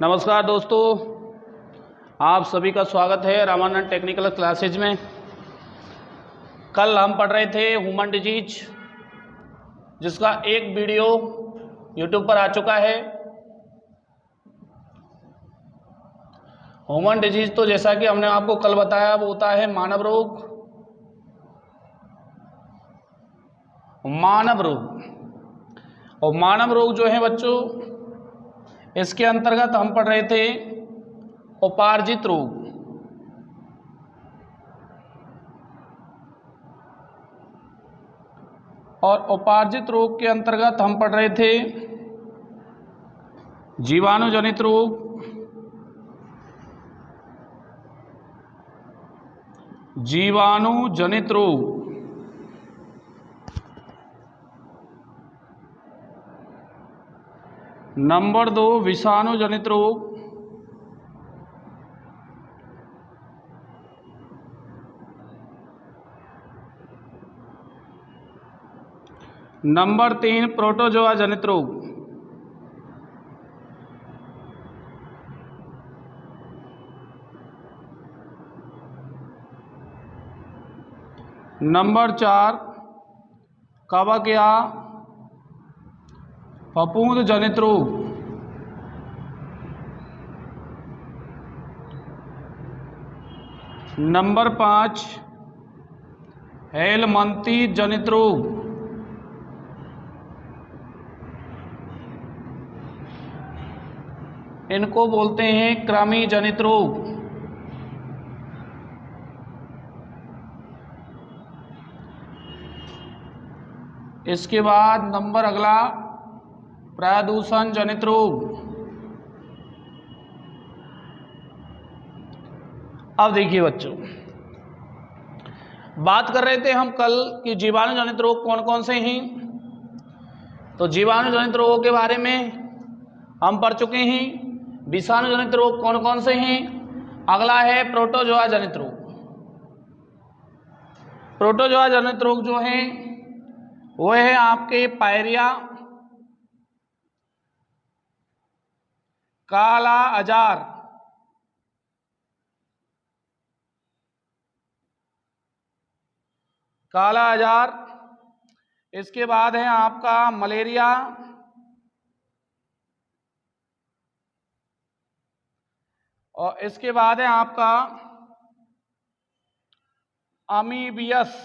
नमस्कार दोस्तों, आप सभी का स्वागत है रामानंद टेक्निकल क्लासेज में। कल हम पढ़ रहे थे ह्यूमन डिजीज, जिसका एक वीडियो यूट्यूब पर आ चुका है। ह्यूमन डिजीज तो जैसा कि हमने आपको कल बताया वो होता है मानव रोग। और मानव रोग जो है बच्चों, इसके अंतर्गत हम पढ़ रहे थे उपार्जित रोग। और उपार्जित रोग के अंतर्गत हम पढ़ रहे थे जीवाणुजनित रोग, जीवाणुजनित रोग। नंबर 2 विषाणुजनित रोग। नंबर 3 प्रोटोजोआ जनित रोग। नंबर 4 कवक या फफूंद जनित रोग। नंबर 5 हेलमंती जनित रोग। इनको बोलते हैं कृमि जनित रोग। इसके बाद नंबर अगला प्रदूषण जनित रोग। अब देखिए बच्चों, बात कर रहे थे हम कल कि जीवाणु जनित रोग कौन कौन से हैं। तो जीवाणु जनित रोगों के बारे में हम पढ़ चुके हैं। विषाणु जनित रोग कौन कौन से हैं, अगला है प्रोटोजोआ जनित रोग। प्रोटोजोआ जनित रोग जो है वो है आपके पायरिया, काला अजार, काला अजार। इसके बाद है आपका मलेरिया, और इसके बाद है आपका अमीबियस,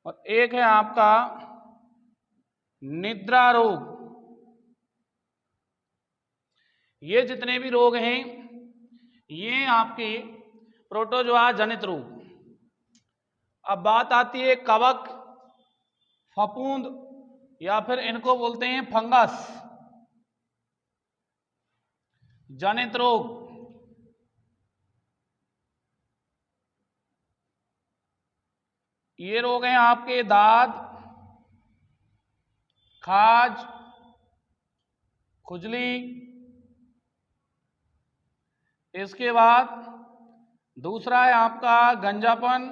और एक है आपका निद्रा रोग। ये जितने भी रोग हैं ये आपके प्रोटोजोआ जनित रोग। अब बात आती है कवक, फफूंद, या फिर इनको बोलते हैं फंगस जनित रोग। ये रोग हैं आपके दाद, खाज, खुजली। इसके बाद दूसरा है आपका गंजापन।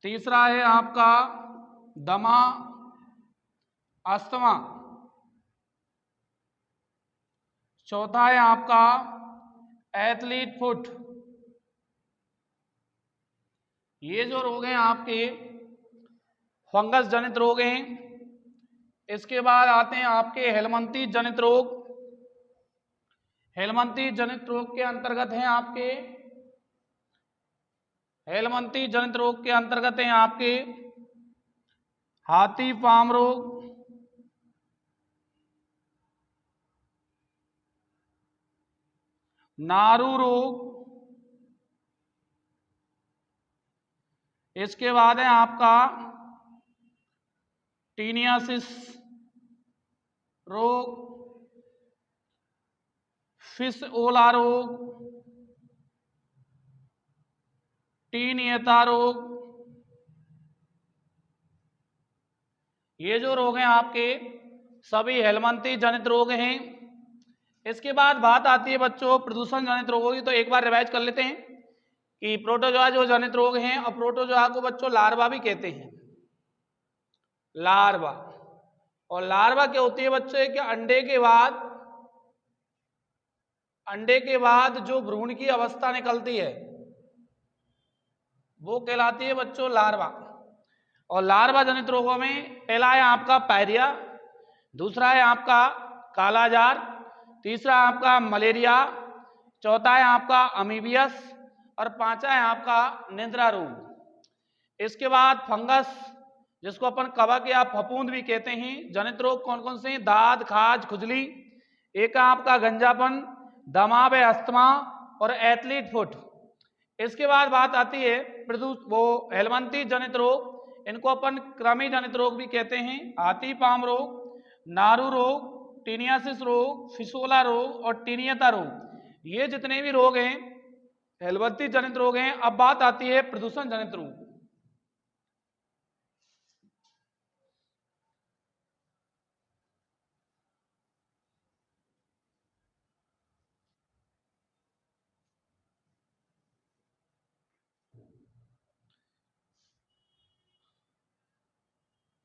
तीसरा है आपका दमा, अस्थमा। चौथा है आपका एथलीट फुट। ये जो रोग हैं आपके फंगस जनित रोग हैं। इसके बाद आते हैं आपके हेलमंती जनित रोग। हेलमंती जनित रोग के अंतर्गत हैं आपके हेलमंती जनित रोग के अंतर्गत हैं आपके हाथी पाम रोग, नारू रोग। इसके बाद है आपका टीनियासिस रोग, फिश ओला रोग, टीनियता रोग। ये जो रोग हैं आपके सभी हेलमंती जनित रोग हैं। इसके बाद बात आती है बच्चों प्रदूषण जनित रोगों की। तो एक बार रिवाइज कर लेते हैं कि प्रोटोजोआ जो जनित रोग हैं, और प्रोटोजोआ को बच्चों लार्वा भी कहते हैं। लार्वा। और लार्वा क्या होती है बच्चे कि अंडे के बाद जो भ्रूण की अवस्था निकलती है वो कहलाती है बच्चों लार्वा। और लार्वा जनित रोगों में पहला है आपका पायरिया, दूसरा है आपका कालाजार, तीसरा आपका मलेरिया, चौथा है आपका अमीबियस और पांचवा है आपका निद्रा रोग। इसके बाद फंगस जिसको अपन कवक या फफूंद भी कहते हैं, जनित रोग कौन कौन से हैं? दाद, खाज, खुजली, एक आपका गंजापन, दमा व अस्थमा और एथलीट फुट। इसके बाद बात आती है वो हेलमंती जनित रोग, इनको अपन कृमि जनित रोग भी कहते हैं। हाथी पाम रोग, नारू रोग, टीनियासिस रोग, फिसोला रोग और टीनियता रोग, ये जितने भी रोग हैं हेलमंती जनित रोग हैं। अब बात आती है प्रदूषण जनित रोग।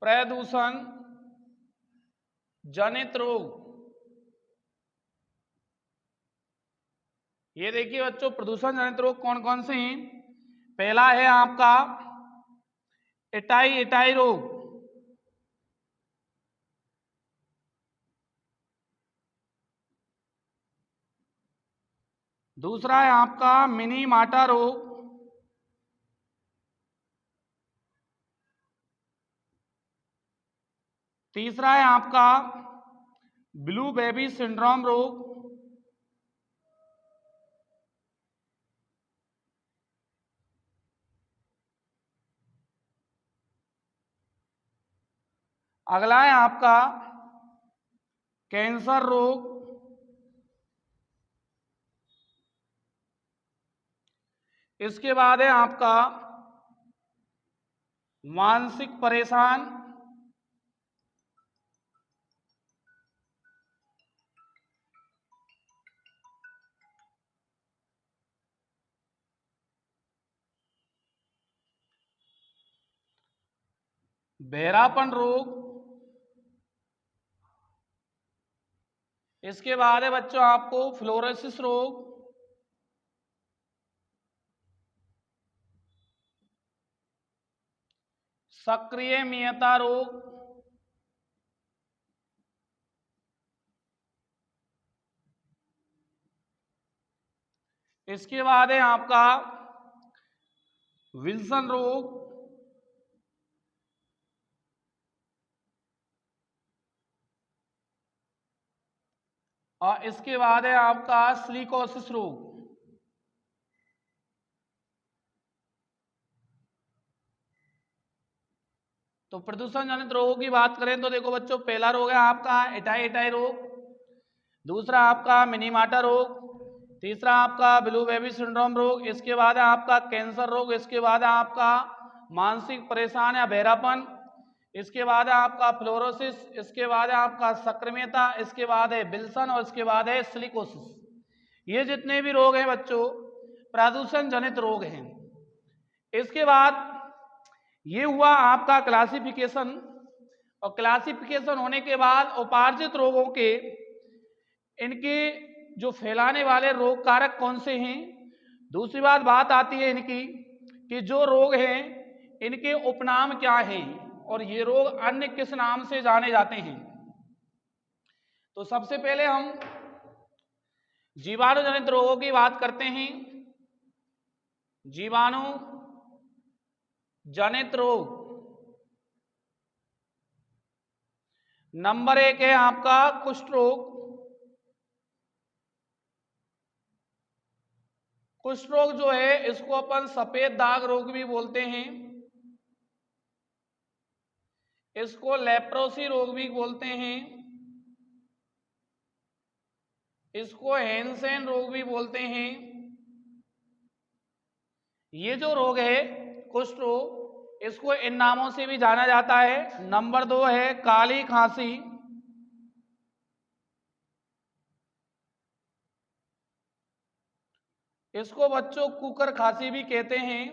प्रदूषण जनित रोग, ये देखिए बच्चों प्रदूषण जनित रोग कौन कौन से हैं। पहला है आपका इटाई रोग, दूसरा है आपका मिनी माटा रोग, तीसरा है आपका ब्लू बेबी सिंड्रोम रोग, अगला है आपका कैंसर रोग, इसके बाद है आपका मानसिक परेशान, बहरापन रोग, इसके बाद है बच्चों आपको फ्लोरोसिस रोग, सक्रियमीयता रोग, इसके बाद है आपका विल्सन रोग, और इसके बाद है आपका सिलिकोसिस रोग। तो प्रदूषण जनित रोगों की बात करें तो देखो बच्चों पहला रोग है आपका इटाई रोग, दूसरा आपका मिनीमाटा रोग, तीसरा आपका ब्लू बेबी सिंड्रोम रोग, इसके बाद है आपका कैंसर रोग, इसके बाद है आपका मानसिक परेशान या बहरापन, इसके बाद है आपका फ्लोरोसिस, इसके बाद है आपका संक्रमिता, इसके बाद है विल्सन और इसके बाद है सिलिकोसिस। ये जितने भी रोग हैं बच्चों प्रदूषण जनित रोग हैं। इसके बाद ये हुआ आपका क्लासिफिकेशन, और क्लासिफिकेशन होने के बाद उपार्जित रोगों के इनके जो फैलाने वाले रोग कारक कौन से हैं। दूसरी बात आती है इनकी कि जो रोग हैं इनके उपनाम क्या हैं और ये रोग अन्य किस नाम से जाने जाते हैं। तो सबसे पहले हम जीवाणु जनित रोगों की बात करते हैं। जीवाणु जनित रोग, नंबर 1 है आपका कुष्ठ रोग। कुष्ठ रोग जो है इसको अपन सफेद दाग रोग भी बोलते हैं, इसको लेप्रोसी रोग भी बोलते हैं, इसको हैंसेन रोग भी बोलते हैं। ये जो रोग है कुष्ठ रोग, इसको इन नामों से भी जाना जाता है। नंबर 2 है काली खांसी, इसको बच्चों कुकर खांसी भी कहते हैं।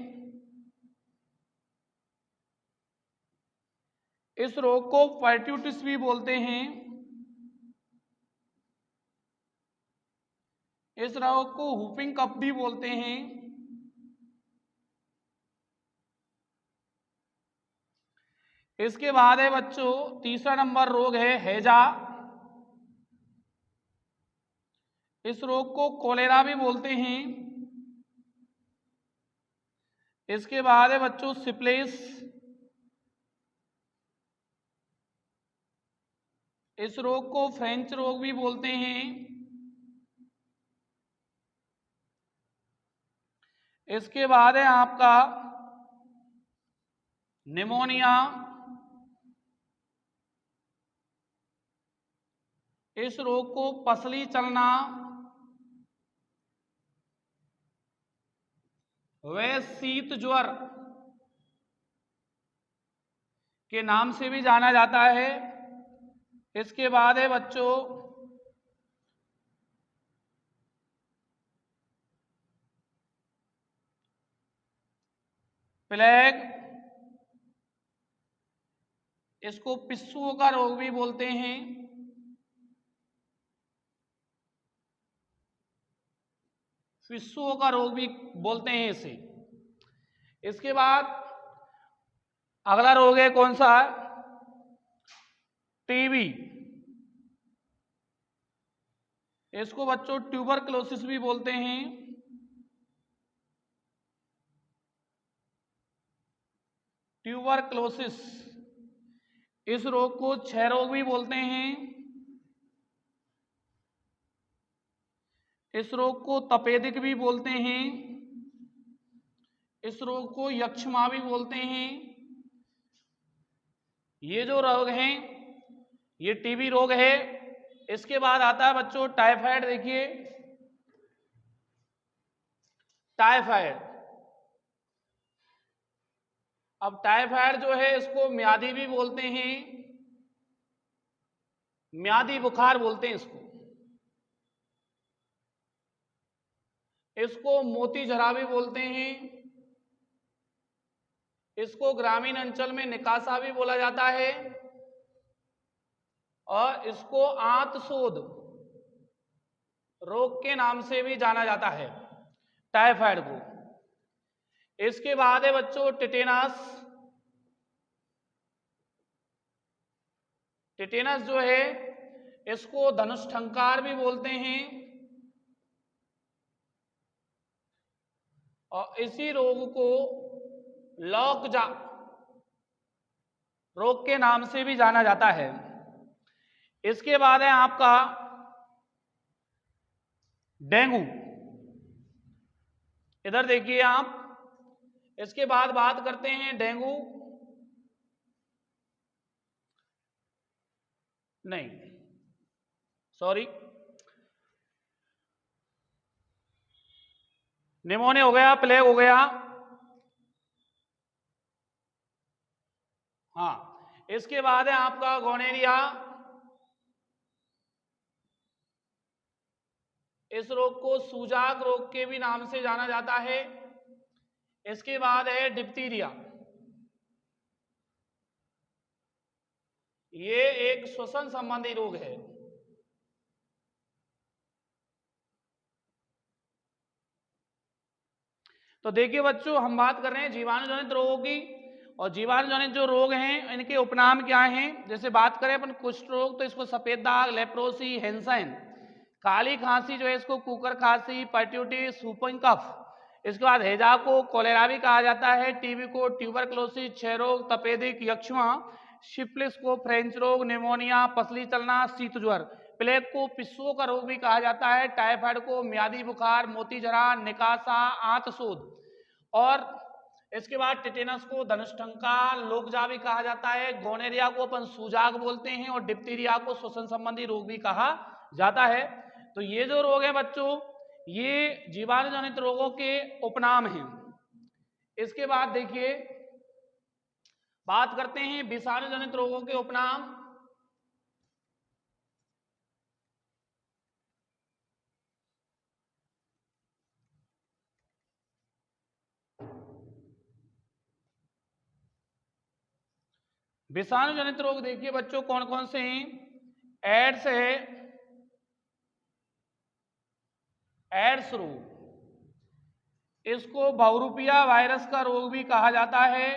इस रोग को पर्ट्यूटिस भी बोलते हैं। इस रोग को हुपिंग कफ भी बोलते हैं। इसके बाद है बच्चों तीसरा नंबर रोग है हैजा। इस रोग को कोलेरा भी बोलते हैं। इसके बाद है बच्चों सिप्लिस। इस रोग को फ्रेंच रोग भी बोलते हैं। इसके बाद है आपका निमोनिया। इस रोग को पसली चलना व शीत ज्वर के नाम से भी जाना जाता है। इसके बाद है बच्चों प्लेग। इसको पिस्सुओं का रोग भी बोलते हैं। पिस्सुओं का रोग भी बोलते हैं इसे। इसके बाद अगला रोग है कौन सा? टीबी। इसको बच्चों ट्यूबरक्लोसिस भी बोलते हैं। ट्यूबरक्लोसिस। इस रोग को क्षय रोग भी बोलते हैं। इस रोग को तपेदिक भी बोलते हैं। इस रोग को यक्ष्मा भी बोलते हैं। ये जो रोग हैं ये टीबी रोग है। इसके बाद आता है बच्चों टाइफाइड। देखिए टाइफाइड। अब टाइफाइड जो है इसको म्यादी भी बोलते हैं। म्यादी बुखार बोलते हैं इसको। इसको मोती झरा भी बोलते हैं। इसको ग्रामीण अंचल में निकासा भी बोला जाता है और इसको आंतशोथ रोग के नाम से भी जाना जाता है टाइफाइड को। इसके बाद है बच्चों टिटेनस। टिटेनस जो है इसको धनुष्टंकार भी बोलते हैं और इसी रोग को लॉकजा रोग के नाम से भी जाना जाता है। इसके बाद है आपका डेंगू। इधर देखिए आप। इसके बाद बात करते हैं डेंगू। नहीं सॉरी, निमोनिया हो गया, प्लेग हो गया। हाँ, इसके बाद है आपका गोनेरिया। इस रोग को सूजाक रोग के भी नाम से जाना जाता है। इसके बाद है डिप्थीरिया। ये एक श्वसन संबंधी रोग है। तो देखिए बच्चों हम बात कर रहे हैं जीवाणु जनित रोगों की। और जीवाणु जनित जो रोग हैं इनके उपनाम क्या हैं? जैसे बात करें अपन कुष्ठ रोग तो इसको सफेद दाग, लेप्रोसी, हेंसन। काली खांसी जो है इसको कुकर खांसी, पर्ट्यूटिस, हुपिंग कफ। इसके बाद हैजा को कोलेरा भी कहा जाता है। टीबी को ट्यूबरक्लोसिस, क्षय रोग, तपेदिक, यक्ष्मा। सिफिलिस को फ्रेंच रोग, निमोनिया, पसली चलना, शीत ज्वर। प्लेग को पिस्सुओं का रोग भी कहा जाता है। टाइफाइड को म्यादी बुखार, मोती झरा, निकासा, आंतशोथ। और इसके बाद टिटेनस को धनुष्टंका, लोकजा भी कहा जाता है। गोनेरिया को अपन सूजाक बोलते हैं और डिप्थीरिया को श्वसन संबंधी रोग भी कहा जाता है। तो ये जो रोग है बच्चों ये जीवाणु जनित रोगों के उपनाम हैं। इसके बाद देखिए बात करते हैं विषाणु जनित रोगों के उपनाम। विषाणु जनित रोग देखिए बच्चों कौन कौन से हैं। एड्स है, एड्स रोग, इसको बहुरूपिया वायरस का रोग भी कहा जाता है,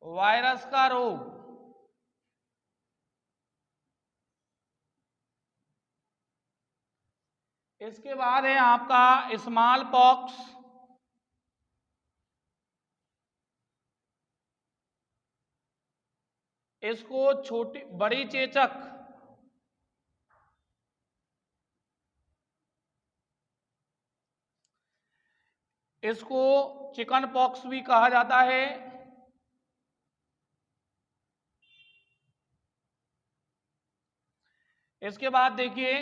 वायरस का रोग। इसके बाद है आपका स्मॉल पॉक्स, इसको छोटी बड़ी चेचक, इसको चिकन पॉक्स भी कहा जाता है। इसके बाद देखिए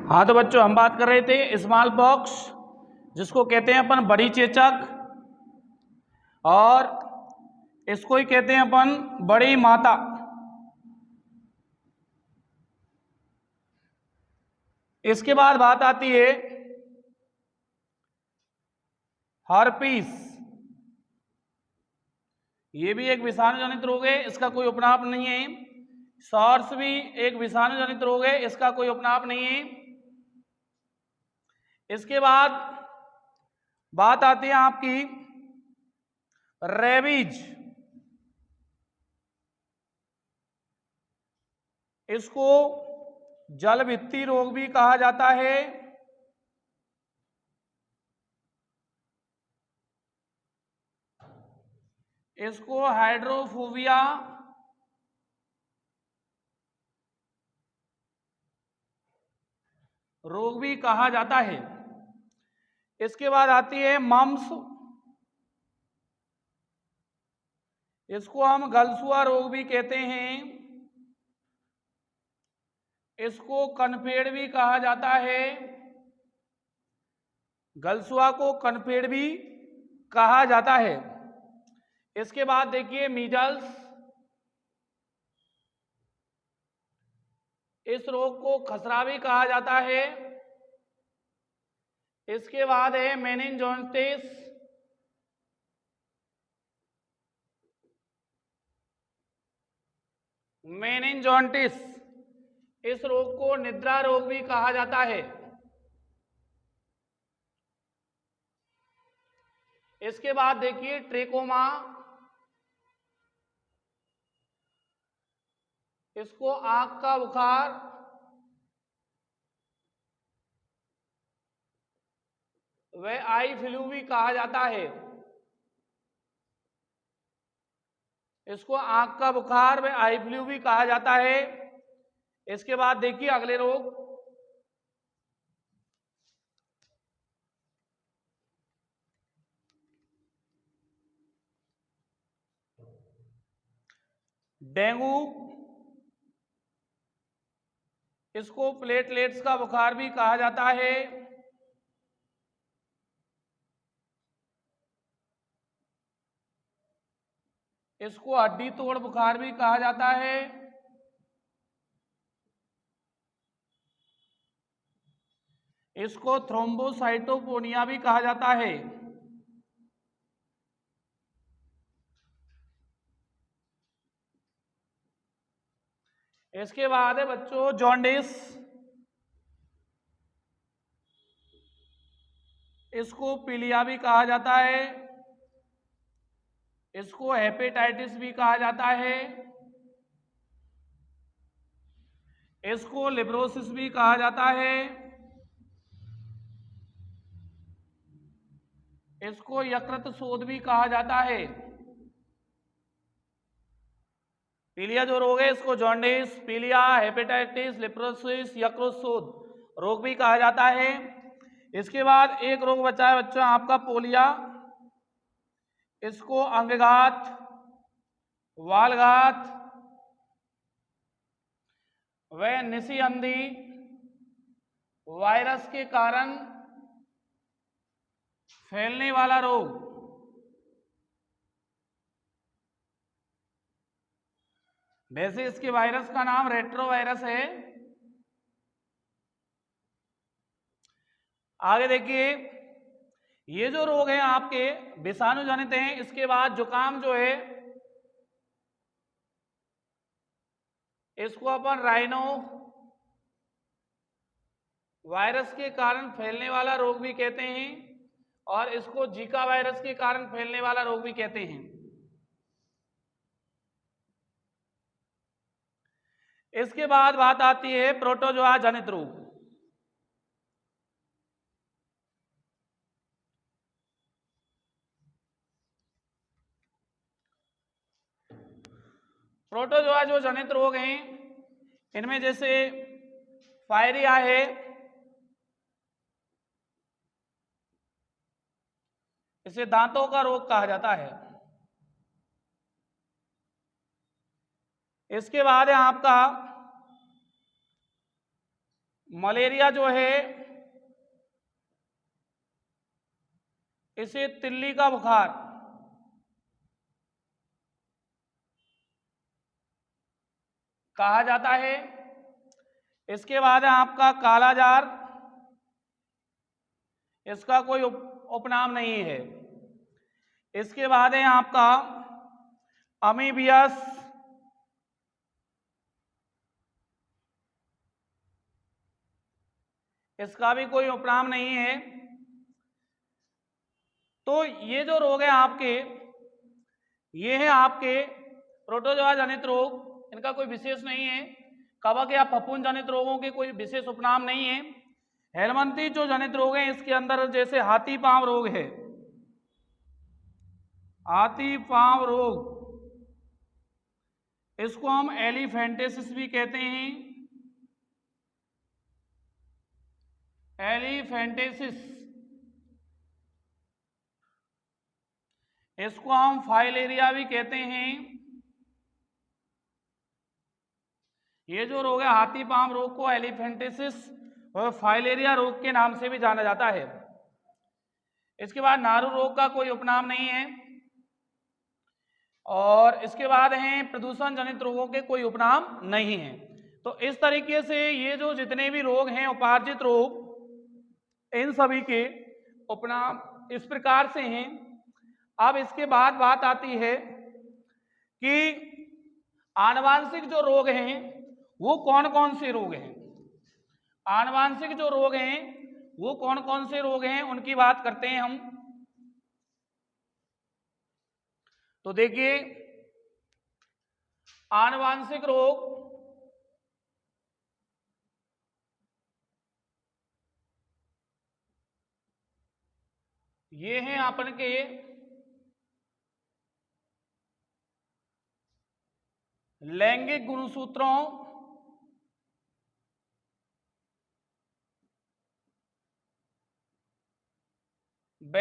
हाँ, तो बच्चों हम बात कर रहे थे स्मॉल पॉक्स, जिसको कहते हैं अपन बड़ी चेचक, और इसको ही कहते हैं अपन बड़ी माता। इसके बाद बात आती है हर्पीस, ये भी एक विषाणु जनित रोग है, इसका कोई उपनाम नहीं है। सॉर्स भी एक विषाणु जनित रोग है, इसका कोई उपनाम नहीं है। इसके बाद बात आती है आपकी रेबीज, इसको जलभित्ति रोग भी कहा जाता है। इसको हाइड्रोफोबिया रोग भी कहा जाता है। इसके बाद आती है मम्स, इसको हम गलसुआ रोग भी कहते हैं, इसको कनफेड़ भी कहा जाता है, गलसुआ को कनफेड़ भी कहा जाता है। इसके बाद देखिए मीजल्स, इस रोग को खसरा भी कहा जाता है। इसके बाद है मेनिनजाइटिस, मेनिनजाइटिस, इस रोग को निद्रा रोग भी कहा जाता है। इसके बाद देखिए ट्रेकोमा, इसको आंख का बुखार, वह आई फ्लू भी कहा जाता है। इसको आंख का बुखार व आई फ्लू भी कहा जाता है। इसके बाद देखिए अगले रोग, डेंगू, इसको प्लेटलेट्स का बुखार भी कहा जाता है। इसको हड्डी तोड़ बुखार भी कहा जाता है। इसको थ्रोम्बोसाइटोपेनिया भी कहा जाता है। इसके बाद है बच्चों जॉन्डिस, इसको पीलिया भी कहा जाता है, इसको हेपेटाइटिस भी कहा जाता है, इसको लिब्रोसिस भी कहा जाता है, इसको यकृत शोथ भी कहा जाता है। पीलिया जो रोग है इसको जॉन्डिस, पीलिया, हेपेटाइटिस, लिब्रोसिस, यकृत शोथ रोग भी कहा जाता है। इसके बाद एक रोग बचा है बच्चों आपका पोलिया, इसको अंगघात, वालघात व निसी अंधी वायरस के कारण फैलने वाला रोग, वैसे इसके वायरस का नाम रेट्रोवायरस है। आगे देखिए, ये जो रोग हैं आपके विषाणु जनित हैं। इसके बाद जुकाम जो है इसको अपन राइनो वायरस के कारण फैलने वाला रोग भी कहते हैं और इसको जीका वायरस के कारण फैलने वाला रोग भी कहते हैं। इसके बाद बात आती है प्रोटोजोआ जनित रोग। प्रोटोजोआ जो जनित रोग हैं इनमें जैसे फायरिया है, इसे दांतों का रोग कहा जाता है। इसके बाद है आपका मलेरिया जो है, इसे तिल्ली का बुखार कहा जाता है। इसके बाद है आपका कालाजार, इसका कोई उपनाम नहीं है। इसके बाद है आपका अमीबियस, इसका भी कोई उपनाम नहीं है। तो ये जो रोग है आपके, ये है आपके प्रोटोजोआ जनित रोग। इनका कोई विशेष नहीं है। कवक या फफूंद जनित रोगों के कोई विशेष उपनाम नहीं है। हेलमंथी जो जनित रोग है इसके अंदर जैसे हाथी पांव रोग है, हाथी पांव रोग, इसको हम एलिफेंटेसिस भी कहते हैं। एलिफेंटेसिस, इसको हम फाइलेरिया भी कहते हैं। ये जो रोग है हाथी पांव रोग को एलिफेंटेसिस और फाइलेरिया रोग के नाम से भी जाना जाता है। इसके बाद नारू रोग का कोई उपनाम नहीं है। और इसके बाद हैं प्रदूषण जनित रोगों के कोई उपनाम नहीं है। तो इस तरीके से ये जो जितने भी रोग हैं उपार्जित रोग, इन सभी के उपनाम इस प्रकार से हैं। अब इसके बाद बात आती है कि आनुवांशिक जो रोग हैं वो कौन कौन से रोग हैं। आनुवांशिक जो रोग हैं वो कौन कौन से रोग हैं उनकी बात करते हैं हम। तो देखिए, आनुवांशिक रोग ये हैं अपन के लैंगिक गुणसूत्रों व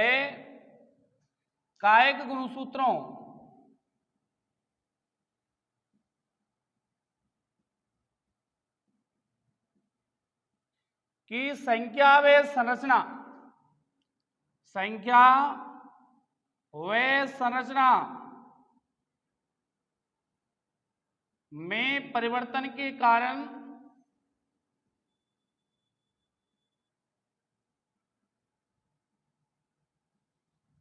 कायिक गुणसूत्रों की संख्या व संरचना, संख्या व संरचना में परिवर्तन के कारण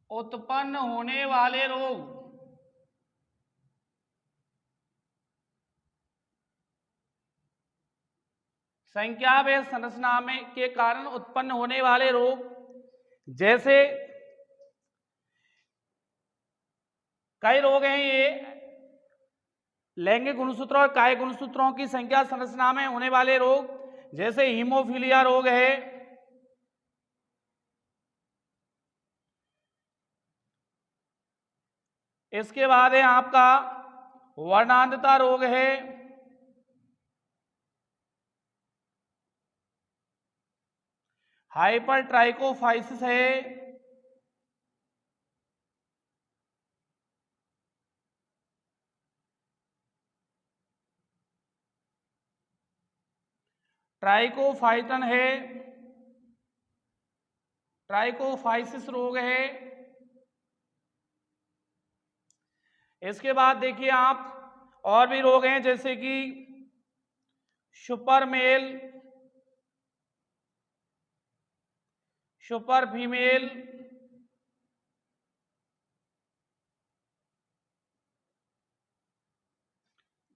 उत्पन्न होने वाले रोग, संख्या व संरचना में के कारण उत्पन्न होने वाले रोग, जैसे कई रोग हैं ये लैंगिक गुणसूत्रों और कायिक गुणसूत्रों की संख्या संरचना में होने वाले रोग, जैसे हीमोफीलिया रोग है, इसके बाद है आपका वर्णांधता रोग है, हाइपरट्राइकोफाइसिस है, ट्राइकोफाइटन है, ट्राइकोफाइसिस रोग है। इसके बाद देखिए आप और भी रोग हैं जैसे कि super male, super female,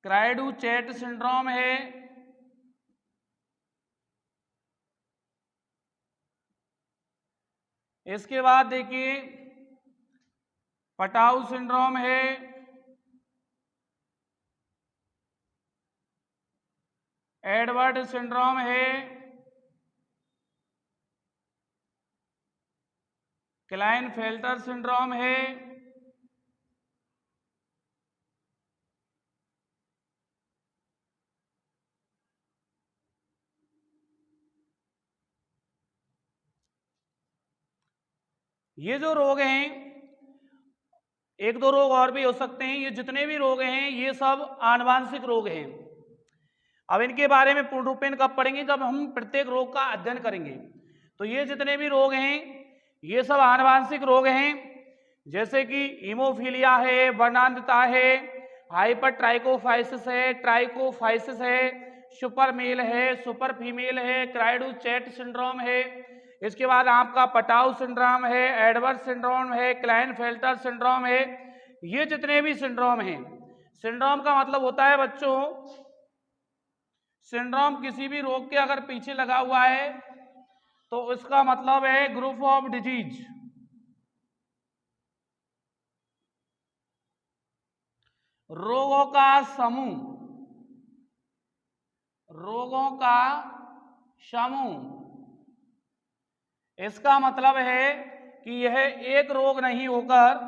cri du chat syndrome है, इसके बाद देखिए पटाऊ सिंड्रोम है, एडवर्ड सिंड्रोम है, क्लाइनफेल्टर सिंड्रोम है, ये जो रोग हैं, एक दो रोग और भी हो सकते हैं, ये जितने भी रोग हैं ये सब आनुवांशिक रोग हैं। अब इनके बारे में पूर्ण रूपेण कब पढ़ेंगे, जब हम प्रत्येक रोग का अध्ययन करेंगे। तो ये जितने भी रोग हैं ये सब आनुवांशिक रोग हैं, जैसे कि हीमोफीलिया है, वर्णांधता है, हाइपर ट्राइकोफाइसिस है, ट्राइकोफाइसिस है, सुपर मेल है, सुपर फीमेल है, क्राइडू चैट सिंड्रोम है, इसके बाद आपका पटाऊ सिंड्रोम है, एडवर्ड सिंड्रोम है, क्लाइनफेल्टर सिंड्रोम है। ये जितने भी सिंड्रोम हैं, सिंड्रोम का मतलब होता है बच्चों, सिंड्रोम किसी भी रोग के अगर पीछे लगा हुआ है तो उसका मतलब है ग्रुप ऑफ डिजीज, रोगों का समूह, रोगों का समूह। इसका मतलब है कि यह एक रोग नहीं होकर,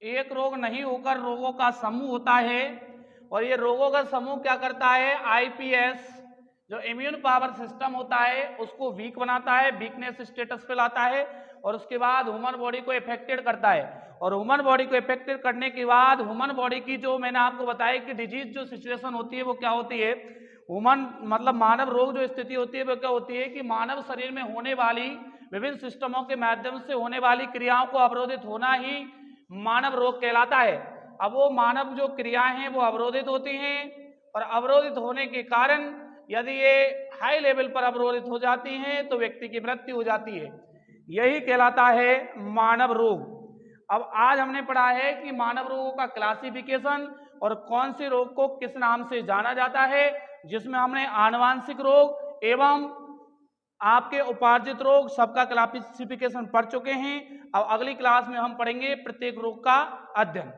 एक रोग नहीं होकर रोगों का समूह होता है। और ये रोगों का समूह क्या करता है, आईपीएस जो इम्यून पावर सिस्टम होता है उसको वीक बनाता है, वीकनेस स्टेटस पे लाता है, और उसके बाद ह्यूमन बॉडी को इफेक्टेड करता है। और ह्यूमन बॉडी को इफेक्टेड करने के बाद ह्यूमन बॉडी की जो मैंने आपको बताया कि डिजीज जो सिचुएशन होती है वो क्या होती है, ह्यूमन मतलब मानव रोग जो स्थिति होती है वो क्या होती है कि मानव शरीर में होने वाली विभिन्न सिस्टमों के माध्यम से होने वाली क्रियाओं को अवरोधित होना ही मानव रोग कहलाता है। अब वो मानव जो क्रियाएं हैं वो अवरोधित होती हैं, और अवरोधित होने के कारण यदि ये हाई लेवल पर अवरोधित हो जाती हैं तो व्यक्ति की मृत्यु हो जाती है। यही कहलाता है मानव रोग। अब आज हमने पढ़ा है कि मानव रोगों का क्लासिफिकेशन और कौन से रोग को किस नाम से जाना जाता है, जिसमें हमने आनुवांशिक रोग एवं आपके उपार्जित रोग सबका क्लासिफिकेशन पढ़ चुके हैं। अब अगली क्लास में हम पढ़ेंगे प्रत्येक रोग का अध्ययन।